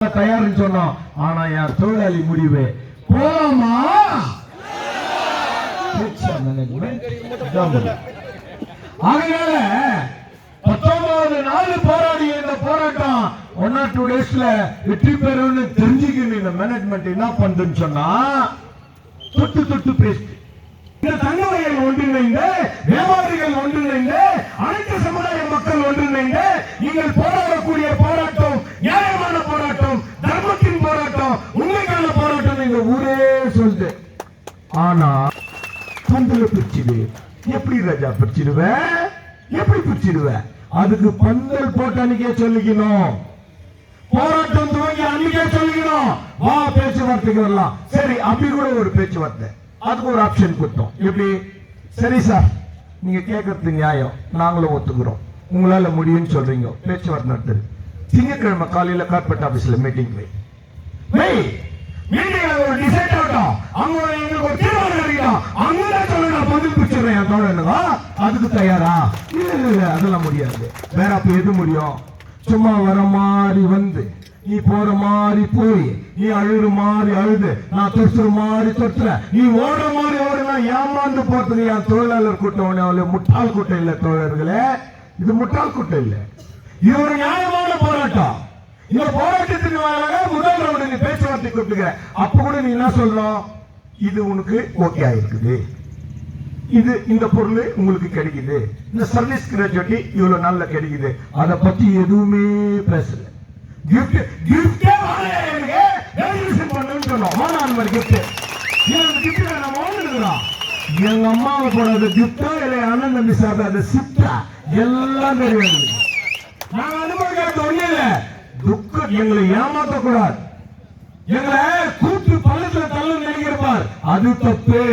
தயார்னு சொன்னோம். ஆனா என் தொழிலாளி முடிவு போலாமா? அதனால 19வது நாள் போராடிய இந்த போராட்டம் 1 or 2 daysல வெற்றி பெறும்னு தெரிஞ்சுக்கணும். இந்த மேனேஜ்மெண்ட் என்ன பண்ணுன்னு சொன்னா தொட்டு தொட்டு பேசு. இந்த தங்கவைகள் ஒன்றிணைந்து, வியாபாரிகள் ஒன்றிணைந்து, அனைத்து சமுதாய மக்கள் ஒன்றிணைந்து நீங்கள் போராடக்கூடிய போராட்டம் நியாயமான போராட்டம், தர்மத்தின் போராட்டம், உண்மைக்கான போராட்டம் இந்த ஊரே சொல்லுது. ஆனா பந்தல பிரிச்சிடு. எப்படி ராஜா பிரிச்சிடுவ? எப்படி பிரிச்சிடுவ? அதுக்கு பந்தல் போட்டு அன்னைக்கே சொல்லிக்கணும். போராட்டம் துவங்கி அன்னைக்கே சொல்லிக்கணும். வா பேச்சுவார்த்தைக்கு வரலாம். சரி, அப்படி கூட ஒரு பேச்சுவார்த்தை, அதுக்கு ஒரு ஆப்ஷன் கொடுத்தோம். எப்படி? சரி சார், நீங்க கேட்கறது நியாயம், நாங்களும் ஒத்துக்கிறோம், உங்களால முடியும்னு சொல்றீங்க, பேச்சுவார்த்தை நடத்துது. திங்கட்கிழமை காலையில கார்பரேட் ஆபீஸ்ல மீட்டிங் போய் மீட்டிங்ல ஒரு டிசைட் ஆகட்டும். அங்க எங்களுக்கு ஒரு தீர்மானம் கிடைக்கும். அங்கதான் சொல்லுங்க, பதில் பிடிச்சிடுறேன் தோழனுங்க. அதுக்கு தயாரா? இல்ல இல்ல, அதெல்லாம் முடியாது. வேற அப்ப எது முடியும்? சும்மா வர மாதிரி வந்து, நீ போற மாதிரி போய், நீ அழுற மாதிரி அழுது, நான் தொற்றுற மாதிரி தொற்றுற, நீ ஓடுற மாதிரி ஓடுனா ஏமாந்து போறதுக்கு என் தொழிலாளர் கூட்டம் முட்டாள் கூட்டம் இல்ல தோழர்களே. இது முட்டாள் கூட்டம் இல்ல, இது ஒரு நியாயமான போராட்டம். இந்த போராட்டத்துக்கு முதல் ரவுண்ட் நீ பேச்சுவார்த்தை கூப்பிட்டுக்க. அப்ப கூட நீ என்ன சொல்லணும்? இது உனக்கு ஓகே ஆயிருக்குது, இது இந்த பொருள் உங்களுக்கு கிடைக்குது, இந்த சர்வீஸ் கிராஜுவேட்டி இவ்வளவு நாள்ல கிடைக்குது, அதை பத்தி எதுவுமே பேசல. எங்க அம்மாவை போடாத கிஃப்டா இல்ல அண்ணன் தம்பி சாப்பிடாத சிப்டா எல்லாம் தெரியாது. நாங்க அனுபவிக்கிறது ஒண்ணு இல்ல. துக்கம் எங்களை ஏமாத்த கூடாது. எங்களை கூட்டு பள்ளத்துல தள்ள நினைக்கிறப்பார், அது தப்பு.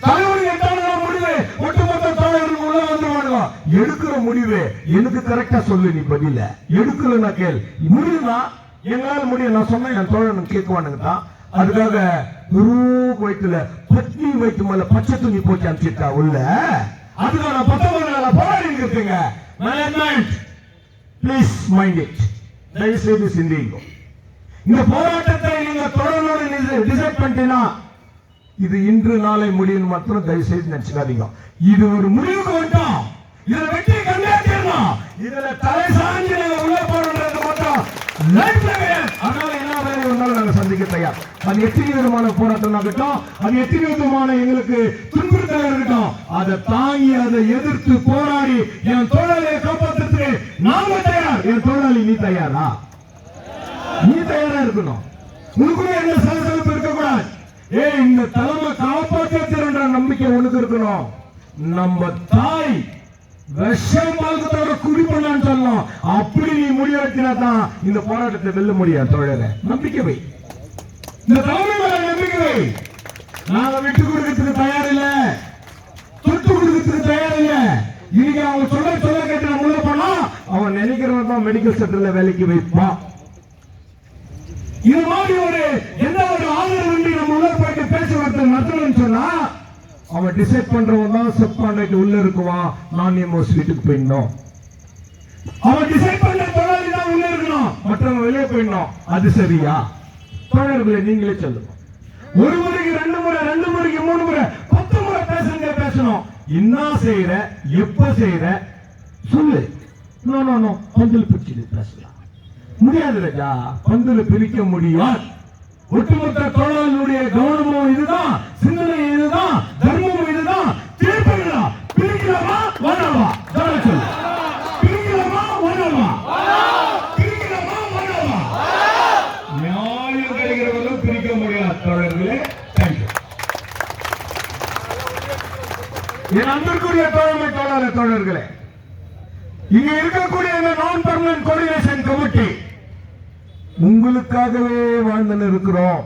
தலைவலி எட்டான முடிவு ஒட்டுமொத்த தலைவர்கள் உள்ள வந்துருவாங்க. எடுக்கிற முடிவு எனக்கு கரெக்டா சொல்லு. நீ பதில எடுக்கலன்னா கேள். முடியுமா? எங்களால முடியும். நான் சொன்ன என் தோழனுக்கு கேட்குவானுங்க தான். அதுக்காக வயிற்றுல பட்னி வயிற்று மேல பச்சை துணி போச்சு அனுப்பிச்சிட்டா உள்ள. அதுக்காக நான் 19 நாளா போராடி இருக்குங்க. Management please mind it. தயவு செய்து சிந்திங்க. இந்த போராட்டத்தை நீங்க தொடர்ந்து டிசைட் பண்ணிட்டீங்கன்னா இது இன்று நாளை முடியும் மாத்திரம் தயவு செய்து நினைச்சுக்காதீங்க. இது ஒரு முடிவுக்கு வந்துட்டோம். இதுல வெற்றி கண்டே தீரணும். இதுல தலை சாஞ்சி உள்ள போறது மாத்திரம் லைஃப்ல கிடையாது. அதனால என்ன வேலை ஒன்றாலும் நாங்க சந்திக்க தயார். அது எத்தனை விதமான போராட்டம் ஆகட்டும், அது எத்தனை விதமான எங்களுக்கு துன்புறுத்தல் இருக்கட்டும், அதை தாங்கி அதை எதிர்த்து போராடி என் தோழலை காப்பாற்றுறதுக்கு நாம தயார். என் தோழாளி நீ தயாரா? நீ தயாரா இருக்கணும். உனக்குள்ள எந்த சலசலப்பு இருக்கக்கூடாது. இந்த தலைமை காப்பாற்ற நம்பிக்கை உனக்கு இருக்கணும். நம்ம தாய் விஷம் மார்க்கத்தோட குடி பண்ணான்னு சொல்லலாம். அப்படி நீ முடிவெடுத்தினா தான் இந்த போராட்டத்தை வெல்ல முடியாது. தோழரை நம்பிக்கை வை. இந்த தலைமை மேல நம்பிக்கை வை. நாங்க விட்டு கொடுக்கறதுக்கு தயார் இல்ல, தொட்டு கொடுக்கறதுக்கு தயார் இல்ல. இன்னைக்கு அவங்க சொல்ல கேட்டு நம்ம உள்ள போனா அவன் நினைக்கிறவன் தான் மெடிக்கல் சென்டர்ல வேலைக்கு வைப்பான். இது மாதிரி ஒரு எந்த ஒரு ஆதரவு நம்ம உள்ள போயிட்டு பேச்சுவார்த்தை நடத்தணும்னு சொன்னா அவன் டிசைட் பண்றவன் தான் செப் பண்ணிட்டு உள்ள இருக்குவான். நான் வீட்டுக்கு போயிடணும். அவன் டிசைட் பண்ற தொழிலாளி தான் உள்ள இருக்கணும், மற்றவங்க வெளியே போயிடணும். அது சரியா? தோழர்களை நீங்களே சொல்லுங்க. ஒரு முறைக்கு 2 முறை, 2 முறைக்கு 3 முறை, 10 முறை பேசணும். என்ன செய்யற, எப்ப செய்யற சொல்லு. நோ பந்தல் பிரிச்சு பேசலாம் முடியாது ராஜா. பந்தல் பிரிக்க முடியாது. ஒட்டுமொத்த தொழிலாளர்களுடைய கவனமும் இதுதான், சிந்தனை இதுதான், தர்மமும் இதுதான். தீர்ப்புகளா பிரிக்கலாமா வேணாமா? சொல்லு. பிரிக்கலாமா வேணாமா? பிரிக்கலாமா வேணாமா? நியாயம் கிடைக்கிறவர்களும் பிரிக்க முடியாது தோழர்களே. தேங்க்யூ. என் அன்பிற்குரிய தோழமை தோழர்களே, இங்க இருக்கக்கூடிய இந்த நான் பர்மனன்ட் கோஆர்டினேஷன் கமிட்டி உங்களுக்காகவே வாழ்ந்து இருக்கிறோம்.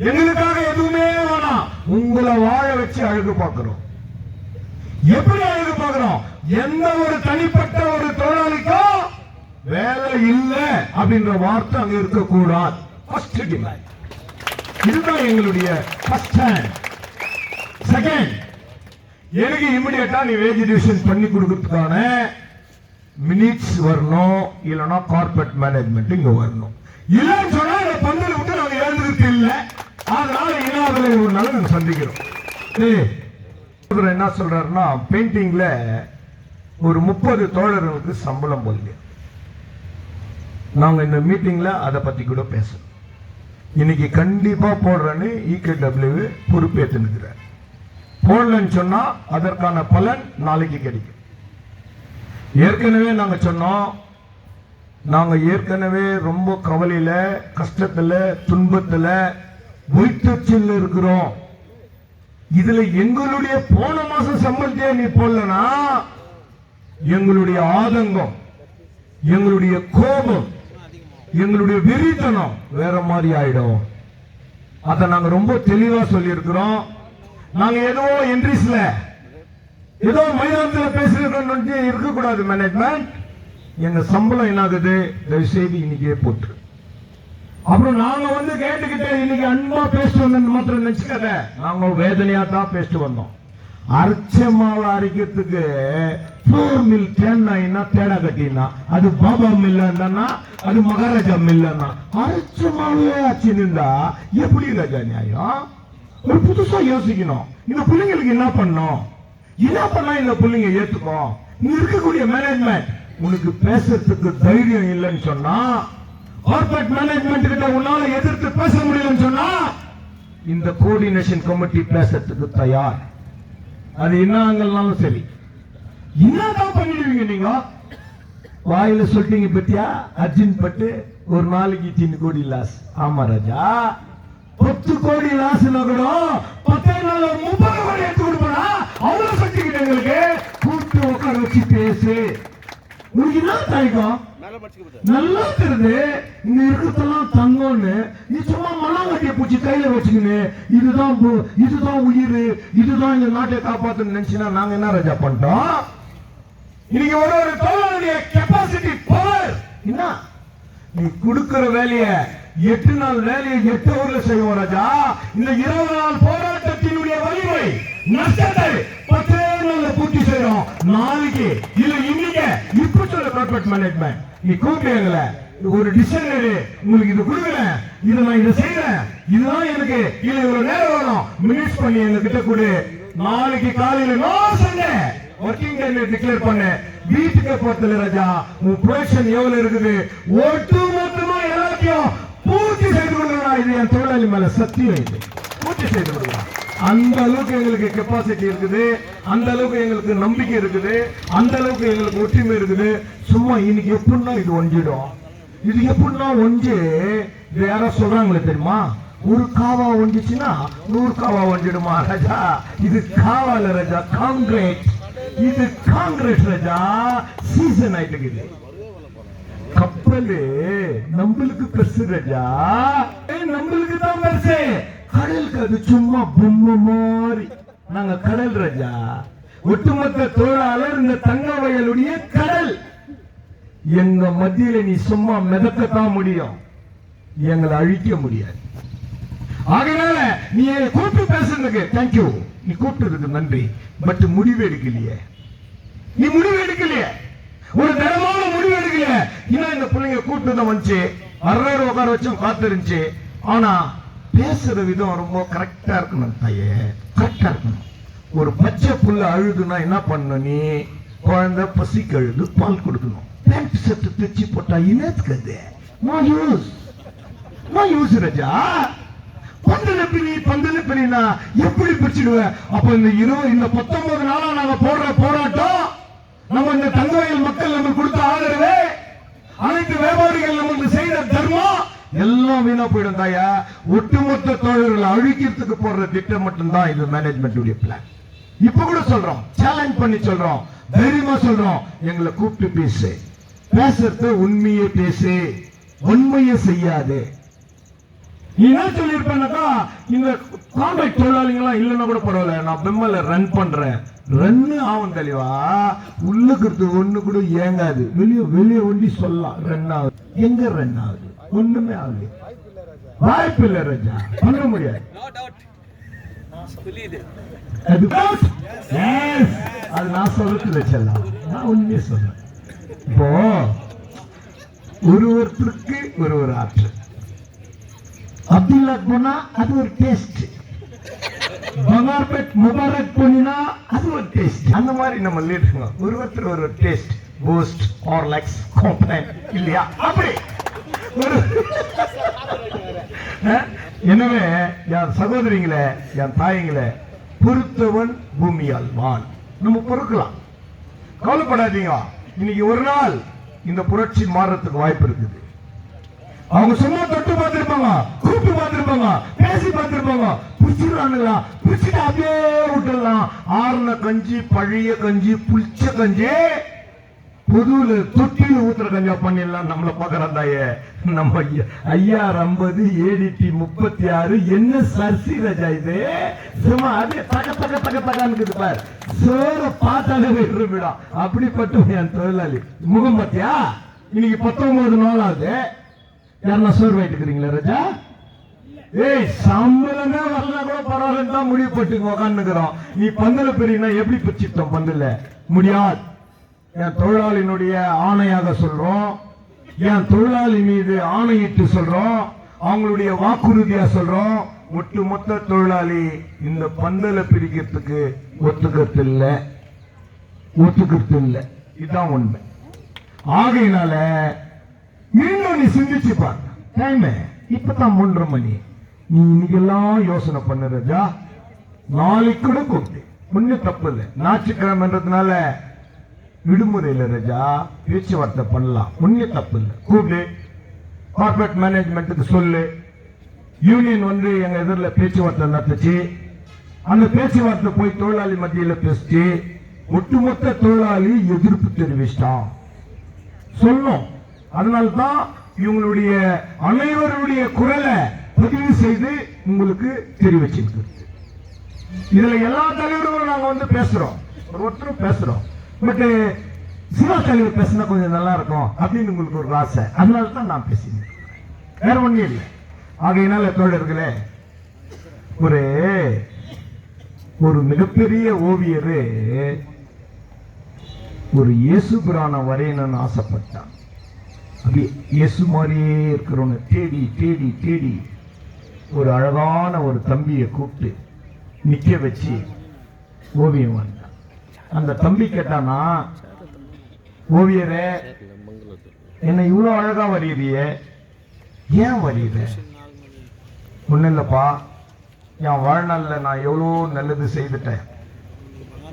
எங்களுக்காக எதுவுமே வேணாம். உங்களை வாழ வச்சு அழகு பார்க்கிறோம். எப்படி அழகு பார்க்கிறோம்? எந்த ஒரு தனிப்பட்ட ஒரு தொழிலாளிக்கும் வேலை இல்லை அப்படின்ற வார்த்தை அங்க இருக்கக்கூடாது. ஃபர்ஸ்ட் டிமாண்ட் இதுதான் எங்களுடைய ஃபர்ஸ்ட் ஸ்டாண்ட். செகண்ட், எனக்கு இமிடியேட்டா நீ வேஜ் டிவிஷன் பண்ணி கொடுக்கறதுக்கான மினிட்ஸ் வரணும், இல்லைன்னா கார்பரேட் மேனேஜ்மெண்ட் இங்க வரணும். இல்லைன்னு சொன்னா இந்த பந்தல் விட்டு நாங்க எழுந்துருக்கு இல்லை. அதனால இல்லாத ஒரு நாள் நாங்க சந்திக்கிறோம். என்ன சொல்றாருன்னா, பெயிண்டிங்ல ஒரு 30 தோழர்களுக்கு சம்பளம் போடல. நாங்க இந்த மீட்டிங்ல அதை பத்தி கூட பேசணும். இன்னைக்கு கண்டிப்பா போடுறேன்னு EKW பொறுப்பேற்றுக்கிறார். போடலன்னு சொன்னா அதற்கான பலன் நாளைக்கு கிடைக்கும். ஏற்கனவே நாங்க சொன்னோம், நாங்க ஏற்கனவே ரொம்ப கவலையில, கஷ்டத்துல, துன்பத்துல, வயிற்றுச்சல் இருக்கிறோம். இதுல எங்களுடைய போன மாசம் சம்பளத்தையே நீ போடலனா எங்களுடைய ஆதங்கம், எங்களுடைய கோபம், எங்களுடைய வெறித்தனம் வேற மாதிரி ஆயிடும். அத நாங்க ரொம்ப தெளிவா சொல்லி இருக்கிறோம். நாங்க ஏதோ என்ட்ரிஸ்ல ஏதோ மைதானத்தில் பேசுறோம் இருக்கக்கூடாது. மேனேஜ்மெண்ட் எங்க சம்பளம் என்ன ஆகுது, தயவு செய்து இன்னைக்கே போட்டு. அப்புறம் நாங்க வந்து கேட்டுக்கிட்டு இன்னைக்கு அன்பா பேசிட்டு வந்தோம் மாத்திரம் நினைச்சுக்காத, நாங்க வேதனையா தான் பேசிட்டு வந்தோம். அரைச்ச மாவு அரைக்கிறதுக்கு ஃப்ளோர் மில் தேன்னா தேடா கட்டினா அது பாபா மில்லன்னா அது மகாராஜா மில்லன்னா அரைச்ச மாவே ஆச்சு நின்றா எப்படி ராஜா நியாயம்? ஒரு புதுசா யோசிக்கணும். இந்த பிள்ளைங்களுக்கு என்ன பண்ணோம், என்ன பண்ணா இந்த பிள்ளைங்க ஏத்துக்கும். இங்க இருக்கக்கூடிய மேனேஜ்மெண்ட் உனக்கு பேசுறதுக்கு தைரியம் இல்லைன்னு சொன்னா, கார்பரேட் மேனேஜ்மெண்ட் கிட்ட உன்னால எதிர்த்து பேச முடியலன்னு சொன்னா, இந்த கோஆர்டினேஷன் கமிட்டி பேசுறதுக்கு தயார். அது என்னங்கள்னாலும் சரி. என்னதான் பண்ணிடுவீங்க நீங்க? வாயில சொல்லிட்டீங்க பத்தியா, அர்ஜுன் பட்டு ஒரு நாளைக்கு 3 கோடி லாஸ். ஆமா ராஜா, 10 கோடி லாஸ் கூட 10 நாள் 30 கோடி எடுத்து கொடுப்பா. அவ்வளவு சக்திக்கிட்ட எங்களுக்கு கூப்பிட்டு உட்கார வச்சு பேசு. உனக்கு என்ன தாய்க்கும் நல்லா தெரியுது. இங்க இருக்கிறதெல்லாம் தங்கம்னு நீ சும்மா மண்ணாங்கட்டிய பூச்சி கையில வச்சுக்கின்னு இதுதான் உயிர், இதுதான் இந்த நாட்டை காப்பாத்து நினைச்சுன்னா நாங்க என்ன ராஜா பண்ணிட்டோம்? இன்னைக்கு ஒரு தோழனுடைய கெப்பாசிட்டி பவர் என்ன? நீ கொடுக்கிற வேலைய 8 நாள் வேலையை 8 ஊர்ல செய்வோம் ராஜா. இந்த 20 நாள் போராட்டத்தினுடைய வலிமை நஷ்டத்தை 10 நாள்ல பூர்த்தி செய்யறோம். நாளைக்கு இல்ல இன்னைக்கு இப்ப சொல்ல கார்பரேட் மேனேஜ்மெண்ட் நீ கூப்பிடுங்கள ஒரு டிசைனரு உங்களுக்கு இது கொடுக்குறேன், இது நான் இதை செய்யறேன், இதுதான் எனக்கு இல்ல இவ்வளவு நேரம் வேணும், மினிட்ஸ் பண்ணி எங்க கிட்ட கொடு. நாளைக்கு காலையில நான் சொன்னேன் ஒர்க்கிங் டே டிக்ளேர் பண்ண. வீட்டுக்கு போறதுல ராஜா உன் ப்ரொடக்ஷன் எவ்வளவு இருக்குது ஒட்டு மொத்தமா எல்லாத்தையும் பூர்த்தி செய்து கொள்ளலாம். இது என் தொழிலாளி மேல சத்தியம், இது பூர்த்தி செய்து கொள்ளலாம். அந்த அளவுக்கு எங்களுக்கு கெப்பாசிட்டி இருக்குது, அந்த அளவுக்கு எங்களுக்கு நம்பிக்கை இருக்குது, அந்த அளவுக்கு எங்களுக்கு ஒற்றுமை இருக்குது. சும்மா இன்னைக்கு எப்படின்னா இது ஒஞ்சிடும், இது எப்படின்னா ஒஞ்சு இது யாரோ சொல்றாங்களே தெரியுமா, ஒரு காவா ஒஞ்சிச்சுன்னா 100 காவா ஒஞ்சிடுமா ராஜா. இது காவால ராஜா, காங்கிரீட். இது காங்கிரீட் ராஜா. சீசன் ஆயிட்டு இருக்குது. கப்பல் நம்மளுக்கு பெருசு ராஜா, நம்மளுக்கு தான் பெருசு. கடலுக்கு அது சும்மா பொம்மை மாதிரி. நாங்க கடல் ராஜா. ஒட்டுமொத்த தொழிலாளர் இந்த தங்க வயலுடைய கடல். எங்க மத்தியில நீ சும்மா மிதக்கத்தான் முடியும், எங்களை அழிக்க முடியாது. ஆகையால நீ கூப்பிட்டு பேசுறதுக்கு தேங்க்யூ, நீ கூப்பிட்டதுக்கு நன்றி. பட் முடிவு எடுக்கலையே, நீ முடிவு எடுக்கலையே, ஒரு தரமான முடிவு எடுக்கலையே. இன்னும் இந்த பிள்ளைங்க கூப்பிட்டு தான் வந்துச்சு, அரை உட்கார வச்சும் காத்திருந்துச்சு. ஆனா பேசுற விதம் ரொம்ப கரெக்டா இருக்கணும் தாயே, கரெக்டா இருக்கணும். ஒரு பச்சை புள்ள அழுதுனா என்ன பண்ணணும், நீ குழந்தை பசிக்கு அழுது பால் கொடுக்கணும். பேண்ட் ஷர்ட் தைச்சு போட்டா இனத்துக்கு யூஸ் ராஜா. பந்தல பிரினா எப்படி பிரிச்சிடுவேன்? அப்ப இந்த 19 நாளா நாங்க போடுற போராட்டம், நம்ம இந்த தங்கவயல் மக்கள் நமக்கு கொடுத்த ஆதரவு, அனைத்து வியாபாரிகள் நமக்கு செய்த தர்மம் எல்லாம் வீணா போயிடும் தாயா. ஒட்டுமொத்த தொழில்களை அழிக்கிறதுக்கு போடுற திட்டம் மட்டும்தான் இது மேனேஜ்மெண்ட் பிளான். இப்ப கூட சொல்றோம், சேலஞ்ச் பண்ணி சொல்றோம், தைரியமா சொல்றோம், எங்களை கூப்பிட்டு பேசு. பேசுறது உண்மையை பேசு, உண்மையை செய்யாது. நீ என்ன சொல்லிருப்பேன்னாக்கா, இந்த கான்ட்ராக்ட் தொழிலாளிகளாம் இல்லைன்னா கூட பரவாயில்ல, நான் பெம்மல ரன் பண்றேன், ரன்னு ஆகும் தெளிவா. உள்ளுக்கு ஒண்ணு கூட ஏங்காது, வெளியே ஒண்டி சொல்லலாம் ரன் ஆகுது. எங்க ரன் ஆகுது? ஒண்ணுமே ஆகுது. வாய்ப்பு இல்லை ராஜா, பண்ண முடியாது. அது நான் சொல்றது செல்லாம், நான் உண்மையை சொல்றேன். இப்போ ஒருவருக்கு ஒரு ஆற்றல். அப்துல்லா போனா அது ஒரு டேஸ்ட், பங்கார்பேட் முபாரக் போனா அது ஒரு டேஸ்ட். அந்த மாதிரி நம்ம லீடருங்க ஒருவருக்கு ஒரு டேஸ்ட். பூஸ்ட், ஹார்லிக்ஸ், காம்ப்ளான் இல்லையா? அப்படி எனவே என் சகோதரிங்களே, என் தாயங்களே, பொறுத்தவன் பூமியால் வான். நம்ம பொறுக்கலாம், கவலைப்படாதீங்க. இன்னைக்கு ஒரு நாள் இந்த புரட்சி மாறத்துக்கு வாய்ப்பு இருக்குது. அவங்க சும்மா தொட்டு பார்த்திருப்பாங்க, கூப்பிட்டு பார்த்திருப்பாங்க, பேசி பார்த்திருப்பாங்க. புடிச்சிடலாங்களா? புடிச்சிட்டு அப்படியே விட்டுடலாம். ஆறுன கஞ்சி, பழைய கஞ்சி, புளிச்ச கஞ்சி புதுல தொட்டில ஊத்துற கஞ்சா பண்ணிடலாம். நம்மள பாக்குறாந்தாயே நம்ம ஐஆர் 50 ADT 36 என்ன சர்சி ரஜா இது? சும்மா அது தக தக தக தகான்னு பாரு. சோற பார்த்தாலே விடும். அப்படிப்பட்ட என் தொழிலாளி முகம் பார்த்தியா? இன்னைக்கு 19 நாளாவது. யாருன்னா சோறு வாங்கிட்டுக்கிறீங்களா ரஜா? ஏய், சம்பளமே வரல கூட பரவாயில்ல தான் முடிவு பட்டு உக்காந்துக்கிறோம். நீ பந்தல பெரியனா எப்படி பிரிச்சிட்டோம்? பந்தல முடியாது. என் தொழிலாளியினுடைய ஆணையாக சொல்றோம், என் தொழிலாளி மீது ஆணையிட்டு சொல்றோம், அவங்களுடைய வாக்குறுதியா சொல்றோம். ஒட்டுமொத்த தொழிலாளி இந்த பந்தல பிரிக்கிறதுக்கு ஒத்துக்கிறது இல்லை. இதுதான் உண்மை. ஆகையினால மீண்டும் நீ சிந்திச்சு பாரு. டைம் இப்பதான் 3:30 மணி. நீ இன்னைக்கெல்லாம் யோசனை பண்ண ராஜா. நாளைக்கு கூட கூப்பிட்டு ஒன்னும் தப்பு இல்லை. ஞாயிற்றுக்கிழமைன்றதுனால விடுமுறையில் ராஜா பேச்சுவார்த்தை பண்ணலாம், ஒன்னும் தப்பு இல்லை. கூப்பிடு, கார்பரேட் மேனேஜ்மெண்ட்டுக்கு சொல்லு. யூனியன் வந்து எங்க எதிரில் பேச்சுவார்த்தை நடத்துச்சு. அந்த பேச்சுவார்த்தை போய் தொழிலாளி மத்தியில் பேசிச்சு. ஒட்டுமொத்த தொழிலாளி எதிர்ப்பு தெரிவிச்சிட்டான் சொல்லும். அதனால்தான் இவங்களுடைய அனைவருடைய குரலை பதிவு செய்து உங்களுக்கு தெரிவிச்சிருக்கு. இதுல எல்லா தலைவர்களும் நாங்க வந்து பேசுறோம், ஒருத்தரும் பேசுறோம். பட் சிவா தலைவர் பேசினா கொஞ்சம் நல்லா இருக்கும் அப்படின்னு உங்களுக்கு ஒரு ஆசை. அதனால தான் நான் பேசினேன், வேற ஒன்றும் இல்லை. ஆகையினால தோழர்களே, ஒரு மிகப்பெரிய ஓவியரு ஒரு இயேசு புராணம் வரையணும்னு ஆசைப்பட்டான். இயேசு மாதிரியே இருக்கிறவனை தேடி தேடி தேடி ஒரு அழகான ஒரு தம்பியை கூப்பிட்டு நிக்க வச்சு ஓவியம் வந்தான். அந்த தம்பி கேட்டானா, ஓவியரே என்ன இவ்வளவு அழகா வரையறிய, ஏன் வரையிற? ஒன்னும் இல்லப்பா, என் வாழ்நாள்ல நான் எவ்வளோ நல்லது செய்துட்டேன்.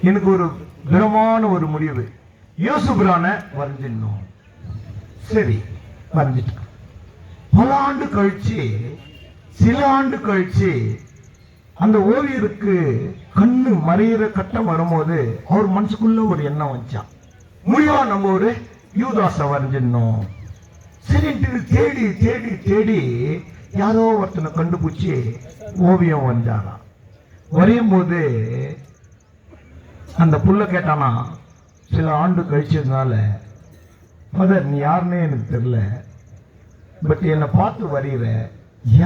எனக்கு ஒரு திடமான ஒரு முடிவு, யோசுபிரான வரைஞ்சிடணும். சரி, வரைஞ்சிட்டு பல ஆண்டு கழிச்சு, சில ஆண்டு கழிச்சு அந்த ஓவியருக்கு கண்ணு மறையிற கட்டம் வரும்போது அவர் மனசுக்குள்ள ஒரு எண்ணம் வச்சான், முடிவா நம்ம ஒரு யூதாச வரைஞ்சிடணும். சரி, தேடி தேடி தேடி யாரோ ஒருத்தனை கண்டுபிடிச்சி ஓவியம் வரைஞ்சானா. வரையும் போது அந்த புள்ள கேட்டானா, சில ஆண்டு கழிச்சதுனால, மதர் நீ யாருன்னே எனக்கு தெரியல, பட் என்னை பார்த்து வரைகிற,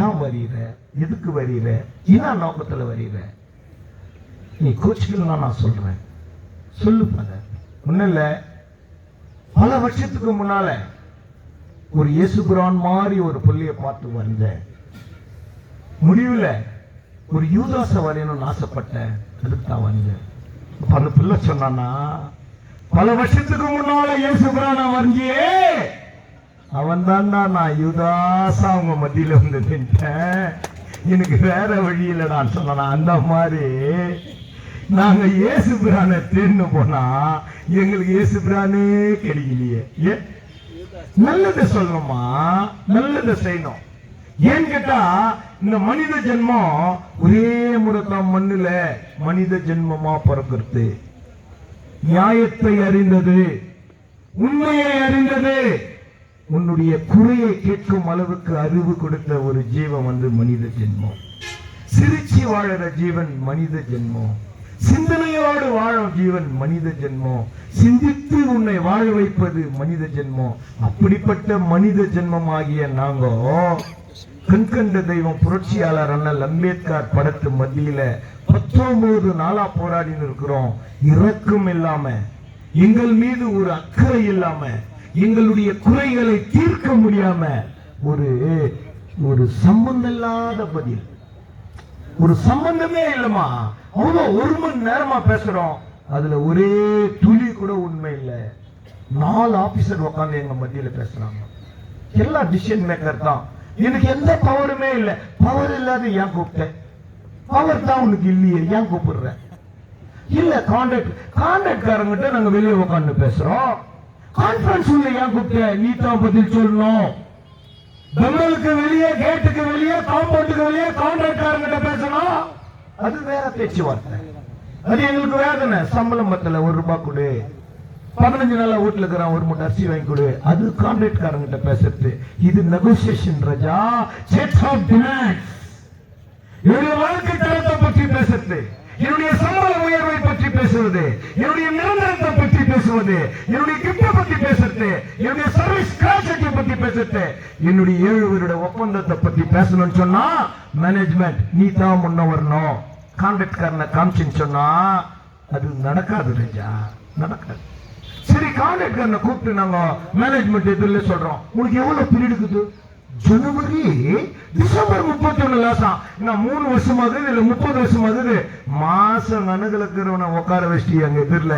ஏன் வரைகிற, எதுக்கு வரைகிற, என்ன நோக்கத்தில் வரைகிற, நீ கோச்சிக்கலாம் நான் சொல்றேன், சொல்லு மதர். ஒன்னும் இல்லை, பல வருஷத்துக்கு முன்னால ஒரு இயேசுபிரான் மாதிரி ஒரு புள்ளிய பார்த்து வரைஞ்சேன். முடிவுல ஒரு யூதாச வரையணும்னு ஆசைப்பட்டேன், அதுக்கு தான் வரைஞ்சேன். அந்த பிள்ளை சொன்னானா, பல வருஷத்துக்கு முன்னால இயேசுபிரான் வரைஞ்சியே அவன் தான்டா நான் யூதாசா அவங்க மத்தியில வந்து நின்றேன், எனக்கு வேற வழி இல்லைடான்னு சொன்னானா. அந்த மாதிரி நாங்க இயேசுபிரானை தேர்ந்து போனா எங்களுக்கு இயேசுபிரானே கிடைக்கலையே. நல்லதை சொல்லணுமா, நல்லதை செய்யணும். ஏன்னு கேட்டா, இந்த மனித ஜென்மம் ஒரே முறைதான் மண்ணுல மனித ஜென்மமா பிறக்கிறது. நியாயத்தை அறிந்தது, உண்மையை அறிந்தது, உன்னுடைய குறையை கேட்கும் அளவுக்கு அறிவு கொடுத்த ஒரு ஜீவன் வந்து மனித ஜென்மம். சிரிச்சு வாழற ஜீவன் மனித ஜென்மம். சிந்தனையோடு வாழும் ஜீவன் மனித ஜென்மம். சிந்தித்து உன்னை வாழ வைப்பது மனித ஜென்மம். அப்படிப்பட்ட மனித ஜென்மம் ஆகிய நாங்க கண்கண்ட தெய்வம் புரட்சியாளர் அண்ணல் அம்பேத்கர் படத்து மத்தியில 19 நாளா போராடி இருக்கிறோம். இரக்கம் இல்லாம, எங்கள் மீது ஒரு அக்கறை இல்லாம, எங்களுடைய குறைகளை தீர்க்க முடியாம ஒரு ஒரு சம்பந்தம் இல்லாத பதில், ஒரு சம்பந்தமே இல்லமா, அவ்வளவு 1 மணி நேரமா பேசுறோம், அதுல ஒரே துளி கூட உண்மை இல்லை. 4 ஆபீசர் உட்காந்து எங்க மத்தியில பேசுறாங்க. எல்லா டிசிஷன் மேக்கர் தான். எனக்கு எந்த பவருமே இல்லை. பவர் இல்லாத ஏன் கூப்பிட்டேன்? பவர் தான் உனக்கு இல்லையே, ஏன் கூப்பிடுற? இல்ல கான்ட்ராக்ட்காரங்கிட்ட நாங்க வெளியே உட்காந்து பேசுறோம். கான்ஃபரன்ஸ் உள்ள ஏன் கூப்பிட்ட? நீ தான் பதில் சொல்லணும். பெங்களுக்கு வெளியே, கேட்டுக்கு வெளியே, காம்பவுண்டுக்கு வெளியே கான்ட்ராக்ட்காரங்கிட்ட பேசணும். அது வேற பேச்சுவார்த்தை. அது எங்களுக்கு வேதனை. சம்பளம் பத்தல, 1 ரூபாய் கொடு, 15 நாளா வீட்டுல இருக்கிறான், 1 மூட்டை அரிசி வாங்கி கொடு. அது கான்ட்ராக்ட்காரங்கிட்ட பேசுறது. இது நெகோசியேஷன் ராஜா. Set of demands. என்னுடைய வாழ்க்கை தரத்தை பற்றி பேசுறது, என்னுடைய சம்பள உயர்வை பற்றி பேசுவது, என்னுடைய நிரந்தரத்தை பற்றி பேசுவது, என்னுடைய கிஃப்ட பற்றி பேசுறது, என்னுடைய சர்வீஸ் கிராஜுவிட்டி பற்றி பேசுறது, என்னுடைய 7 வருட ஒப்பந்தத்தை பற்றி பேசணும்னு சொன்னா மேனேஜ்மெண்ட் நீ தான் முன்ன வரணும். கான்ட்ராக்ட்காரனை காமிச்சுன்னு சொன்னா அது நடக்காது ராஜா, நடக்காது. சரி, கான்ட்ராக்ட்காரனை கூப்பிட்டு நாங்க மேனேஜ்மெண்ட் எதிரில சொல்றோம், உனக்கு எவ்வளவு பீரியட் இருக்குது? ஜனவரி டிசம்பர் 31 லாசம். நான் 3 வருஷமாகுது, இல்ல 30 வருஷமாகுது. மாசம் கணக்கில் உட்கார வச்சு அங்க எதிரில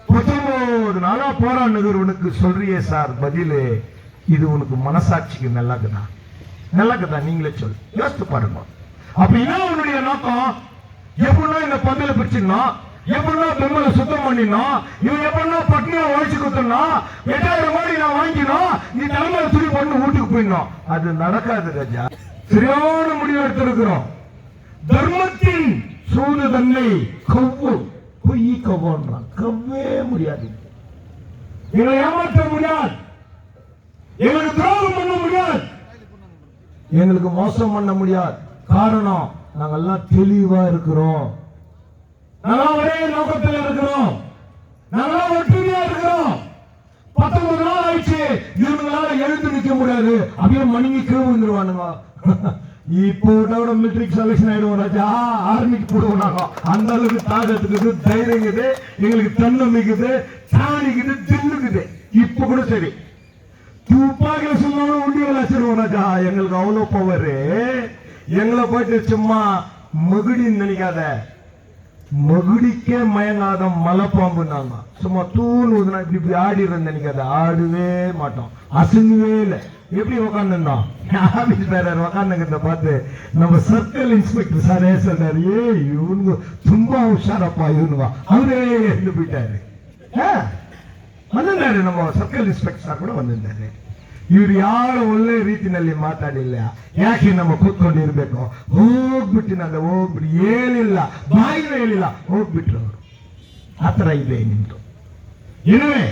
19 நாளா போராடுகிறவனுக்கு சொல்றியே சார் பதிலு, இது உனக்கு மனசாட்சிக்கு நல்லாக்குதா? நல்லாக்குதா? நீங்களே சொல்லு, யோசித்து பாருங்க. அப்படின்னா உன்னுடைய நோக்கம் எப்படின்னா இந்த பந்தல பிரிச்சுன்னா, எப்படின்னா பெம்மலை சுத்தம் பண்ணினோம், இவன் எப்படின்னா பட்னியா உழைச்சு கொடுத்தோம், 8000 கோடி நான் வாங்கினோம், நீ தலைமையில துணி பண்ணு வீட்டுக்கு போயிடணும். அது நடக்காது ராஜா. சரியான முடிவு எடுத்திருக்கிறோம். தர்மத்தின் சூது தன்னை கவ்வு, பொய் கவ்வுன்றான். கவ்வே முடியாது. எங்களை ஏமாற்ற முடியாது, எங்களுக்கு துரோகம் பண்ண முடியாது, எங்களுக்கு மோசம் பண்ண முடியாது. காரணம் நாங்கெல்லாம் தெளிவா இருக்கிறோம், நாங்க ஒரே நோக்கத்தில் இருக்கிறோம், நாங்க ஒற்றுமையா இருக்கிறோம். 19 நாள் ஆயிடுச்சு, இவங்களால எழுந்து நிக்க முடியாது, அப்படியே மணிக்கு கீழே விழுந்துருவானுங்க. இப்போ மிலிட்டரி செலக்ஷன் ஆயிடுவோம் ராஜா, ஆர்மிக்கு போடுவோம் நாங்க. அந்த அளவுக்கு தாகத்துக்குது, தைரியங்குது, எங்களுக்கு தன்னம்பிக்குது, தானிக்குது, தின்னுக்குது. இப்ப கூட சரி, துப்பாக்கில சொன்னாலும் உண்டியல் வச்சிருவோம் ராஜா. எங்களுக்கு அவ்வளவு பவர். எங்களை போயிட்டு சும்மா மகுடின்னு நினைக்காத, மகுடிக்கே மயங்காத மலைப்பாம்பு. நாங்க சும்மா தூண் ஊதுனா இப்படி ஆடி இருந்து நினைக்காத, ஆடவே மாட்டோம், அசங்கவே இல்லை. எப்படி உக்காந்துருந்தோம், ஆபீஸ் பேரர் உக்காந்துங்கிறத பார்த்து நம்ம சர்க்கிள் இன்ஸ்பெக்டர் சாரே சொல்றாரு, இவனுங்க ತುಂಬಾ ಹುಷಾರಪ್ಪ ಇವನು, அவரே இருந்து போயிட்டாரு. வந்திருந்தாரு நம்ம சர்க்கிள் இன்ஸ்பெக்டர் சார் கூட வந்திருந்தாரு. ಇವ್ರು ಯಾರು ಒಳ್ಳೆ ರೀತಿನಲ್ಲಿ ಮಾತಾಡಿಲ್ಲ, ಯಾಕೆ ನಮ್ಮ ಕೂತ್ಕೊಂಡಿರ್ಬೇಕು? ಹೋಗ್ಬಿಟ್ಟು ನಾನು ಹೋಗ್ಬಿಟ್ಟು ಹೇಳಿಲ್ಲ, ಬಾಯಿನ ಹೇಳಿಲ್ಲ, ಹೋಗ್ಬಿಟ್ರು ಅವರು. ಆತರ ಇದೆ ನಿಮ್ದು. எனவே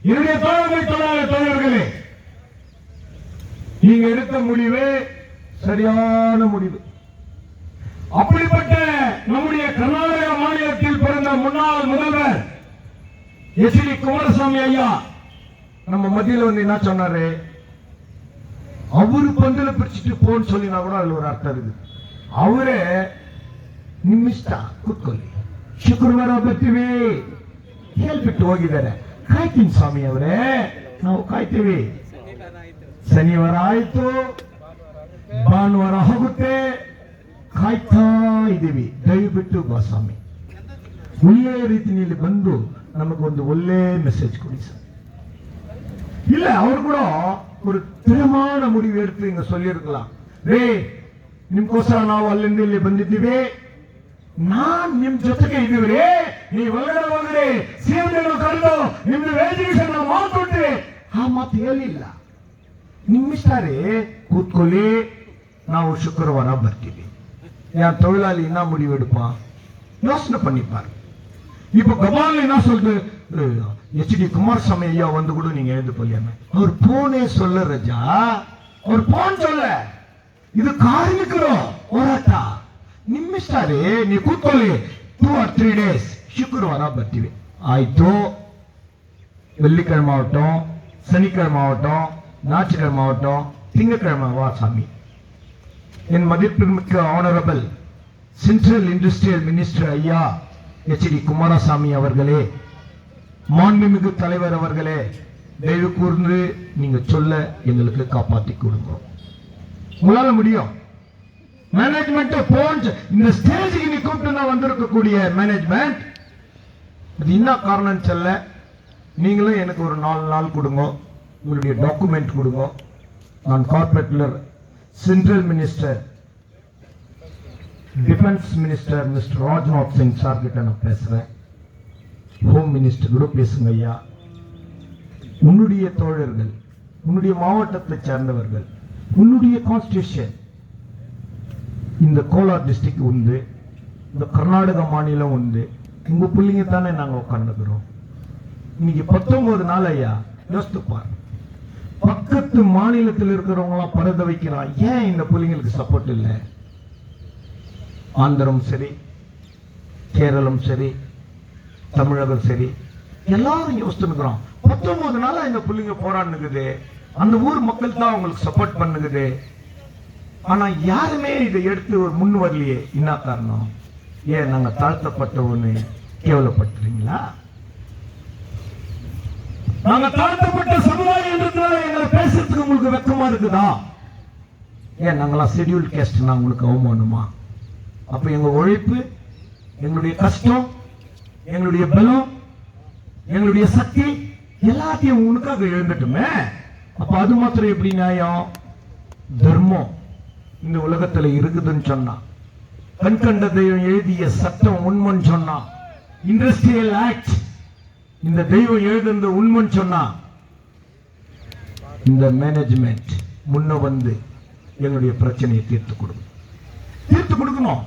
என்னுடைய தோழர்களே, நீங்க எடுத்த முடிவே சரியான முடிவு. அப்படிப்பட்ட நம்முடைய கர்நாடக மாநிலத்தில் பிறந்த முன்னாள் முதல்வர் எச்.டி. குமாரசாமி ஐயா நம்ம மத்தியில் வந்து என்ன சொன்னாரு, அவரு பந்தல பிரிச்சுட்டு போன்னு சொல்லினா கூட அதுல ஒரு ಅರ್ಥ இருக்குது. ಅವರೇ ನಿಮ್ಮಿಷ್ಟ ಕೂತ್ಕೊಳ್ಳಿ, ಶುಕ್ರವಾರ ಬರ್ತೀವಿ ಹೇಳ್ಬಿಟ್ಟು ಹೋಗಿದ್ದಾರೆ. ಕಾಯ್ತೀನಿ ಸ್ವಾಮಿ ಅವರೇ, ನಾವು ಕಾಯ್ತೀವಿ. ಶನಿವಾರ ಆಯ್ತು, ಭಾನುವಾರ ಹೋಗುತ್ತೆ, ಕಾಯ್ತಾ ಇದ್ದೀವಿ. ದಯವಿಟ್ಟು ಬಾ ಸ್ವಾಮಿ, ಒಳ್ಳೆ ರೀತಿಯಲ್ಲಿ ಬಂದು ನಮಗೊಂದು ಒಳ್ಳೆ ಮೆಸೇಜ್ ಕೊಡಿ ಸರ್. இல்ல, அவர் கூட ஒரு திறமான முடிவு எடுத்து இங்க சொல்லி இருக்கலாம். ನಿಮ್ಗೋಸ್ಕರ ನಾವು ಅಲ್ಲಿಂದ ಇಲ್ಲಿ ಬಂದಿದ್ದೀವಿ, ನಾನ್ ನಿಮ್ ಜೊತೆಗೆ ಇದ್ದೀವಿ, ನೀವು ಒಳಗಡೆ ಸಿಎಂ ಕರೆದು ನಿಮ್ದು ವೇದಿಕೆ ನಾವು ಮಾತುಂಟೆ. ಆ ಮಾತು ಹೇಳಿಲ್ಲ. ನಿಮ್ಮಿಷ್ಟ ರೀ, ಕೂತ್ಕೊಳ್ಳಿ, ನಾವು ಶುಕ್ರವಾರ ಬರ್ತೀವಿ. என் தொழிலாளி என்ன முடிவு எடுப்பான் யோசனை பண்ணிப்பார். இப்ப கபால் என்ன சொல்றது, எச்.டி. குமாரசாமி ஐயா வந்து கூட நீங்க எழுந்து போலியாம அவர் போனே சொல்ல ராஜா, அவர் போன் சொல்ல. ಇದು ಕಾರ್ಮಿಕರು ಹೋರಾಟ, ನಿಮ್ಮಿಷ್ಟ ರೀ, ನೀವು ಕೂತ್ಕೊಳ್ಳಿ. 2 or 3 days ಶುಕ್ರವಾರ ಬರ್ತೀವಿ. ಆಯ್ತು, வெள்ளிக்கிழமை ஆகட்டும், சனிக்கிழமை ஆகட்டும், ஞாயிற்றுக்கிழமை ஆகட்டும், திங்கக்கிழமை வா சாமி. என் மதிப்பிற்மிக்க ஆனரபிள் சென்ட்ரல் இண்டஸ்ட்ரியல் மினிஸ்டர் ஐயா எச்.டி. குமாரசாமி அவர்களே, மாண்புமிகு தலைவர் அவர்களே, தயவு கூர்ந்து நீங்க சொல்ல எங்களுக்கு காப்பாற்றி கொடுங்க. உங்களால முடியும். மேனேஜ்மெண்ட் போன்ஸ் இந்த ஸ்டேஜுக்கு நீ கூப்பிட்டு வந்திருக்கக்கூடிய மேனேஜ்மெண்ட் அது என்ன காரணம் சொல்ல, நீங்களும் எனக்கு ஒரு 4 நாள் கொடுங்க, உங்களுடைய டாக்குமெண்ட் கொடுங்க. நான் கார்பரேட்ல central minister defence minister mister Rajnath Singh sir கிட்ட நான் பேசுறேன். ஹோம் மினிஸ்டர் கூட பேசுங்க ஐயா. உன்னுடைய தோழர்கள், உன்னுடைய மாவட்டத்தை சேர்ந்தவர்கள், உன்னுடைய கான்ஸ்டிடியூஷன் இந்த கோலார் டிஸ்ட்ரிக்ட் உண்டு, இந்த கர்நாடக மாநிலம் உண்டு. உங்க பிள்ளைங்க தானே நாங்க உட்காந்துக்கிறோம். இன்னைக்கு 19 நாள் ஐயா, யோசித்து பாரு. பக்கத்து மாநிலத்தில் இருக்கிறவங்க எல்லாம் பரத வைக்கிறான். ஏன் இந்த பிள்ளைங்களுக்கு சப்போர்ட் இல்லை? ஆந்திரம் சரி, கேரளம் சரி, தமிழகம் சரி, எல்லாரும் யோசிச்சுக்கிறோம். 19 நாளா இந்த பிள்ளைங்க போராடுனுக்குது, அந்த ஊர் மக்கள் தான் அவங்களுக்கு சப்போர்ட் பண்ணுகுது. ஆனா யாருமே இதை எடுத்து ஒரு முன் வரலையே. என்ன காரணம்? ஏன் நாங்க தாழ்த்தப்பட்டவன்னு கேவலப்பட்டுறீங்களா? நாங்க தாழ்த்தப்பட்ட சமுதாயம் என்றதுனால எங்களை பேசுறதுக்கு உங்களுக்கு வெக்கமா இருக்குதா? ஏன் நாங்களாம் ஷெட்யூல் கேஸ்ட், நான் உங்களுக்கு அவமானமா? அப்ப எங்க உழைப்பு, எங்களுடைய கஷ்டம், எங்களுடைய பலம், எங்களுடைய சக்தி எல்லாத்தையும் உனக்காக எழுந்துட்டுமே. அப்ப அது மாத்திரம் எப்படி நியாயம்? தர்மம் இந்த உலகத்துல இருக்குதுன்னு சொன்னா, கண்கண்டதையும் எழுதிய சட்டம் உண்மைன்னு சொன்னா, இண்டஸ்ட்ரியல் ஆக்ட் இந்த தெய்வம் எழுதுந்த உண்மைன்னு சொன்னா, இந்த மேனேஜ்மெண்ட் முன்ன வந்து எங்களுடைய பிரச்சனையை தீர்த்து கொடுக்கணும்.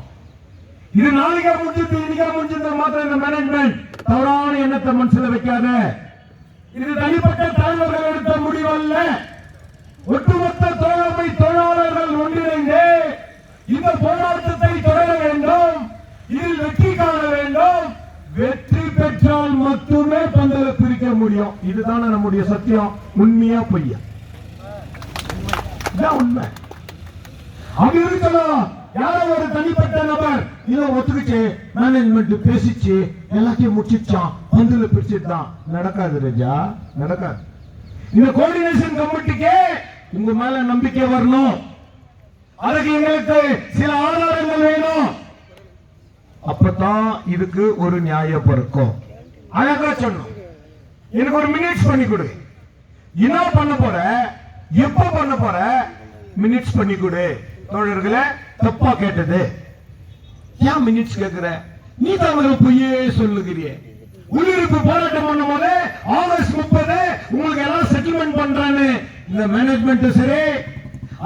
இது நாளைக்கா முடிஞ்சது, இன்னைக்கா முடிஞ்சது மாத்திரம் இந்த மேனேஜ்மெண்ட் தவறான எண்ணத்தை மனசுல வைக்காத. இது தனிப்பட்ட தலைவர்கள் எடுத்த முடிவல்ல. ஒட்டுமொத்த தோழமை தொழிலாளர்கள் ஒன்றிணைந்து இந்த போராட்டத்தை தொடர வேண்டும். இதில் வெற்றி காண வேண்டும். வெற்றி பெற்றால் மட்டுமே பந்தலை பிரிக்க முடியும். இதுதானே நம்முடைய சத்தியம். உண்மையா பொய்யா? உண்மை. அப்படி இருக்கலாம். யாரோ ஒரு தனிப்பட்ட நபர் இதை ஒத்துக்கிச்சு, மேனேஜ்மெண்ட் பேசிச்சு, எல்லாத்தையும் முடிச்சிச்சான், பந்தல பிரிச்சுட்டான். நடக்காது ராஜா, நடக்காது. இந்த கோஆர்டினேஷன் கமிட்டிக்கு உங்க மேல நம்பிக்கை வரணும். அதுக்கு எங்களுக்கு சில ஆதாரங்கள் வேணும். அப்பதான் இதுக்கு ஒரு நியாயம் பிறக்கும். அழகா சொன்னோம். எனக்கு ஒரு மினிட்ஸ் பண்ணி கொடு. என்ன பண்ண போற, எப்ப பண்ண போற, மினிட்ஸ் பண்ணி கொடு. தோழர்களே, தப்பா கேட்டது. ஏன் மினிட்ஸ் கேட்கிற? நீ தான் பொய்யே சொல்லுகிறிய. உள்ளிருப்பு போராட்டம் பண்ணும் போது ஆகஸ்ட் 30 உங்களுக்கு எல்லாம் செட்டில்மெண்ட் பண்றான்னு இந்த மேனேஜ்மெண்ட் சரி,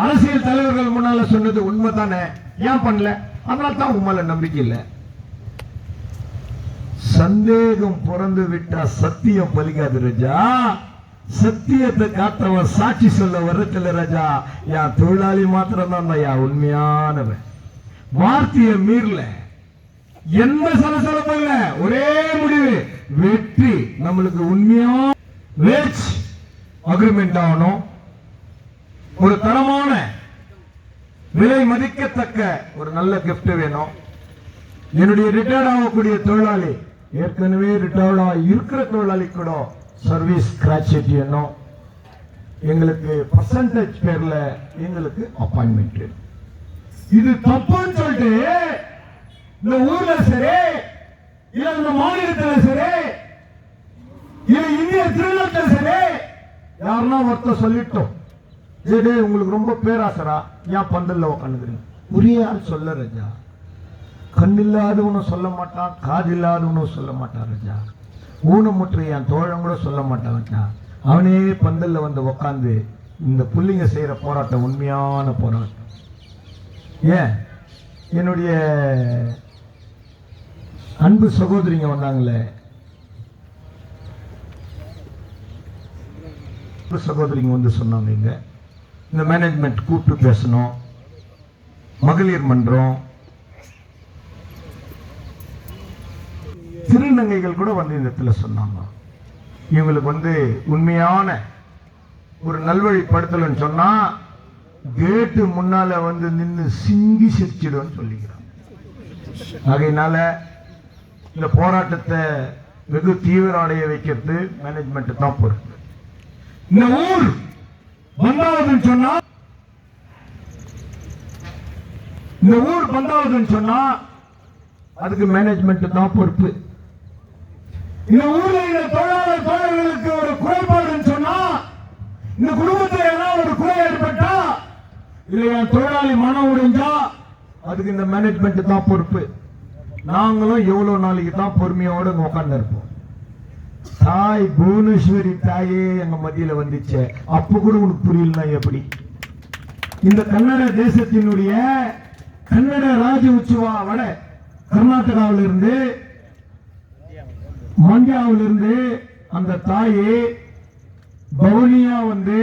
அரசியல் தலைவர்கள் முன்னால சொன்னது உண்மைதானே? ஏன் பண்ணல? அதனால தான் உண்மையில நம்பிக்கை இல்லை. சந்தேகம் பிறந்து விட்டா சத்தியம் பலிக்காது ராஜா. சத்தியத்தை காத்தவன் சாட்சி சொல்ல வரத்துல ராஜா. என் தொழிலாளி மாத்திரம் தான் உண்மையானவன். வார்த்தையை மீறல, எந்த சலசலப்பும் இல்ல, ஒரே முடிவு வெற்றி. நம்மளுக்கு உண்மையா வேஜ் அக்ரிமெண்ட் ஆகணும். ஒரு தரமான விலை மதிக்கத்தக்க ஒரு நல்ல கிஃப்ட் வேணும். என்னுடைய ரிட்டையர்ட் ஆகக்கூடிய தொழிலாளி, ஏற்கனவே ரிட்டையர்ட் இருக்கிற தொழிலாளி கூட சர்வீஸ் கிராச்சுவேட் வேணும். எங்களுக்கு பர்சன்டேஜ் பேர்ல எங்களுக்கு அப்பாயின்மெண்ட். இது தப்புன்னு சொல்லிட்டு இந்த ஊர்ல சரி, இல்ல இந்த மாநிலத்தில் சரி, இல்ல இந்திய திருநாட்டில் சரி, யாருன்னா ஒருத்தர் சொல்லிட்டோம், சரி உங்களுக்கு ரொம்ப பேராசரா, ஏன் பந்தல்ல உட்காந்துக்கிறீங்க? ஒரே ஆள் சொல்ல ராஜா. கண்ணில்லாதவனும் சொல்ல மாட்டான், காது இல்லாதவனும் சொல்ல மாட்டான் ராஜா. ஊனமுற்ற என் தோழன் கூட சொல்ல மாட்டான். அவனே பந்தல்ல வந்து உக்காந்து இந்த புள்ளிங்க செய்யற போராட்டம் உண்மையான போராட்டம். ஏன் என்னுடைய அன்பு சகோதரிங்க வந்தாங்களே, சகோதரிங்க வந்து சொன்னாங்க, இந்த மேனேஜ்மெண்ட் கூப்பிட்டு பேசணும், மகளிர் மன்றம், திருநங்கைகள் கூட வந்து இந்த இடத்துல சொன்னாங்க. இவங்களுக்கு வந்து உண்மையான ஒரு நல்வழிப்படுத்தலன்னு சொன்னா கேட்டு முன்னால வந்து நின்று சிங்கி சிரிச்சிடுன்னு சொல்லிக்கிறாங்க. ஆகையினால இந்த போராட்டத்தை வெகு தீவிர அடைய வைக்கிறது மேனேஜ்மெண்ட் தான் பொறுப்பு. இந்த ஊர் பந்தாவதுன்னு சொன்னா, இந்த ஊர் பந்தாவதுன்னு சொன்னா அதுக்கு மேனேஜ்மெண்ட் தான் பொறுப்பு. இந்த ஊர்ல இந்த தொழிலாளர் தோழர்களுக்கு ஒரு குறைபாடுன்னு சொன்னா, இந்த குடும்பத்தில் ஏதாவது ஒரு குறை ஏற்பட்டா இல்ல என் தொழிலாளி மனம் உடைஞ்சா அதுக்கு இந்த மேனேஜ்மெண்ட் தான் பொறுப்பு. நாங்களும் எவ்வளவு நாளைக்கு தான் பொறுமையோடு உட்கார்ந்து இருப்போம். தாய் புவனேஸ்வரி தாயே எங்க மத்தியில வந்துச்சு, அப்ப கூட உனக்கு புரியலன்னா எப்படி? இந்த கன்னட தேசத்தினுடைய கன்னட ராஜ உற்சவா வட கர்நாடகாவில இருந்து மண்டியாவிலிருந்து அந்த தாயே பவுனியா வந்து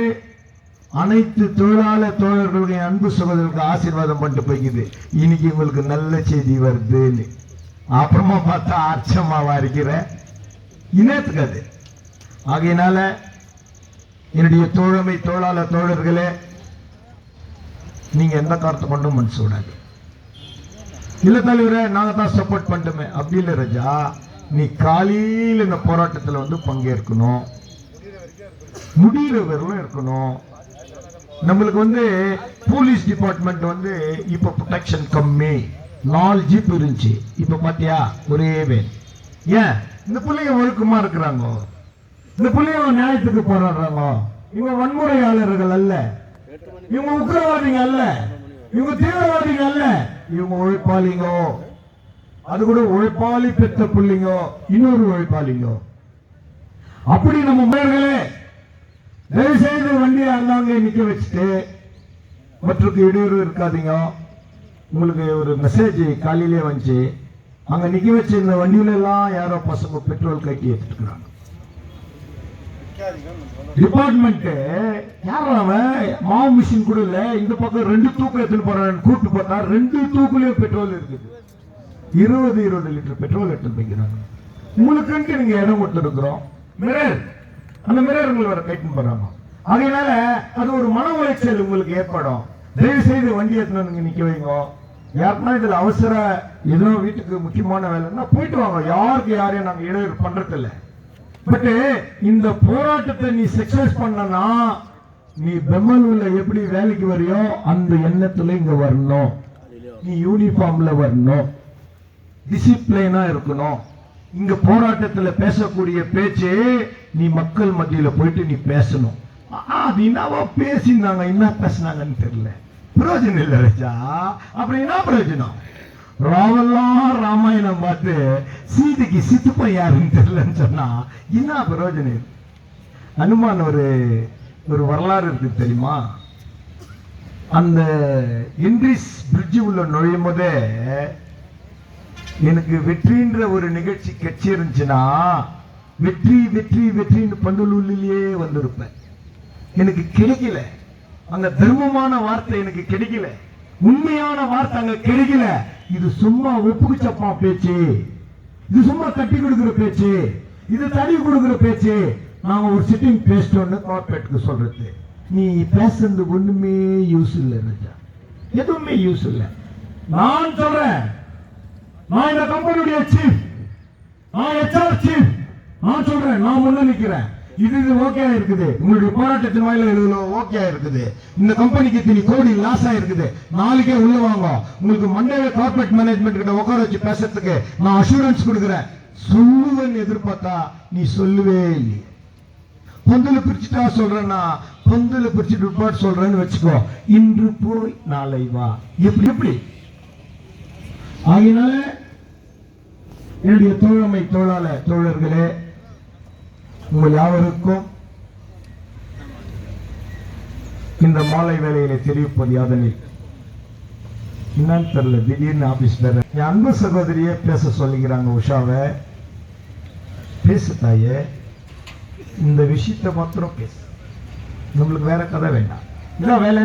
அனைத்து தொழிலாளர் தோழர்களுடைய அன்பு சகோதரர்களுக்கு ஆசீர்வாதம் பண்ணிட்டு போய்க்குது. இன்னைக்கு உங்களுக்கு நல்ல செய்தி வருதுன்னு அப்புறமா பார்த்தா அர்ச்சமாவா இருக்கிற இனத்துக்கு அது. ஆகையினால என்னுடைய தோழமை தொழிலாளர் தோழர்களே, நீங்க எந்த காரணத்தை கொண்டும் மனசு விடாது. இல்ல தலைவரை நாங்க தான் சப்போர்ட் பண்ணிட்டோமே அப்படி இல்லை ராஜா. நீ காலையில் இந்த போராட்டத்தில் வந்து பங்கேற்கணும், முடிகிற வரலும் இருக்கணும். நம்மளுக்கு வந்து போலீஸ் டிபார்ட்மெண்ட் வந்து இப்ப ப்ரொடெக்ஷன் கம்மி, 4 ஜீப் இருந்துச்சு, இப்ப பாத்தியா ஒரே வேன். ஏன்? இந்த பிள்ளைங்க ஒழுக்கமா இருக்கிறாங்க, இந்த பிள்ளைங்க நியாயத்துக்கு போராடுறாங்க. இவங்க வன்முறையாளர்கள் அல்ல, இவங்க உக்கிரவாதிங்க அல்ல, இவங்க தீவிரவாதிங்க அல்ல, இவங்க உழைப்பாளிங்க. அது கூட உழைப்பாளி பெற்ற பிள்ளைங்க, இன்னொரு உழைப்பாளிங்க. அப்படி நம்ம முயல்களே தயவு செய்து வண்டியை அந்தாங்க நிக்க வச்சுட்டு மற்றக்கு இடையூறு இருக்காதீங்க. உங்களுக்கு ஒரு மெசேஜ் காலையிலே வந்துச்சு, அங்க நிக்க வச்சு இந்த வண்டியில எல்லாம் யாரோ பசங்க பெட்ரோல் கட்டி எடுத்துட்டு இருக்காங்க. டிபார்ட்மெண்ட் யாரும் மாவு மிஷின் கூட இல்ல, இந்த பக்கம் 2 தூக்கு எடுத்துட்டு போறாங்க. கூட்டு பார்த்தா 2 தூக்குலயும் பெட்ரோல் இருக்குது. 20 லிட்டர் பெட்ரோல் எடுத்து வைக்கிறாங்க. உங்களுக்கு நீங்க இடம் கொடுத்துருக்கிறோம். மிரர், அந்த மிரர் உங்களுக்கு வர கைட்டு போறாங்க. அதனால அது ஒரு மன உளைச்சல் உங்களுக்கு ஏற்படும். தயவு செய்து வண்டி எடுத்து நிக்க வைங்க. யாருன்னா இதுல அவசர ஏதோ வீட்டுக்கு முக்கியமான வேலைன்னா போயிட்டு வாங்க. யாருக்கு யாரையும் நாங்க இடையூறு பண்றது இல்லை. பட் இந்த போராட்டத்தை நீ சக்சஸ் பண்ணனா நீ பெம்மலூர்ல எப்படி வேலைக்கு வரையோ அந்த எண்ணத்துல இங்க வரணும். நீ யூனிஃபார்ம்ல வரணும், டிசிப்ளினா இருக்கணும். இங்க போராட்டத்துல பேசக்கூடிய பேச்சு நீ மக்கள் மத்தியில போயிட்டு நீ பேசணும். அது என்னவோ பேசினாங்க, என்ன பேசினாங்கன்னு தெரியல, பிரயோஜனம் இல்லை ராஜா. அப்புறம் என்ன பிரயோஜனம்? ராவெல்லாம் ராமாயணம் பார்த்து சீதைக்கு சித்துப்பன் யாருன்னு தெரியலன்னு சொன்னா என்ன பிரயோஜனம்? அனுமான் ஒரு வரலாறு இருக்கு தெரியுமா? அந்த இன்ட்ரிஸ் பிரிட்ஜ் உள்ள நுழையும் போதே எனக்கு வெற்றின்ற ஒரு நிகழ்ச்சி கட்சி இருந்துச்சுன்னா வெற்றி வெற்றி வெற்றின்னு பந்தலூர்லயே வந்திருப்பேன். எனக்கு கிடைக்கல, அங்க தர்மமான வார்த்தை எனக்கு கிடைக்கல, உண்மையான வார்த்தை அங்க கிடைக்கல. இது சும்மா ஒப்புக்கு சப்பா பேச்சு, இது சும்மா கட்டி கொடுக்கிற பேச்சு, இது தடி கொடுக்கிற பேச்சு. நாங்க ஒரு சிட்டிங் பேசிட்டோம்னு கார்பரேட்டுக்கு சொல்றது. நீ பேசுறது ஒண்ணுமே யூஸ் இல்லை ராஜா, எதுவுமே யூஸ் இல்லை. நான் சொல்றேன், நான் இந்த கம்பெனியுடைய சீஃப், நான் HR சீஃப், நான் சொல்றேன், நான் முன்ன நிக்கிறேன். இது ஓகே இருக்குது, உங்களுடைய போராட்டத்தின் வாயில ஓகே இருக்குது, இந்த கம்பெனிக்கு இத்தனை கோடி லாஸ் ஆயிருக்குது, நாளைக்கே உள்ள வாங்க, உங்களுக்கு மண்டே கார்பரேட் மேனேஜ்மெண்ட் கிட்ட உட்கார வச்சு பேசுறதுக்கு நான் அஷூரன்ஸ் கொடுக்குறேன். சொல்லுவேன்னு எதிர்பார்த்தா நீ சொல்லவே இல்லை. பொந்துல பிரிச்சுட்டா சொல்றேன்னா பொந்துல பிரிச்சுட்டு ரிப்போர்ட் சொல்றேன்னு வச்சுக்கோ. இன்று போய் நாளை வா, எப்படி எப்படி? ஆகினால என்னுடைய தோழமை தொழிலாளர் தோழர்களே, உங்கள் யாவருக்கும் இந்த மாலை வேளையில தெரிவிப்பது யாதனில் என்னன்னு தெரியல, திடீர்னு ஆபீஸ்ல என் அன்பு சகோதரியே பேச சொல்லிக்கிறாங்க. உஷாவை பேசு தாயே, இந்த விஷயத்தை மாத்திரம் பேசு, நம்மளுக்கு வேற கதை வேண்டாம். இதான் வேலை.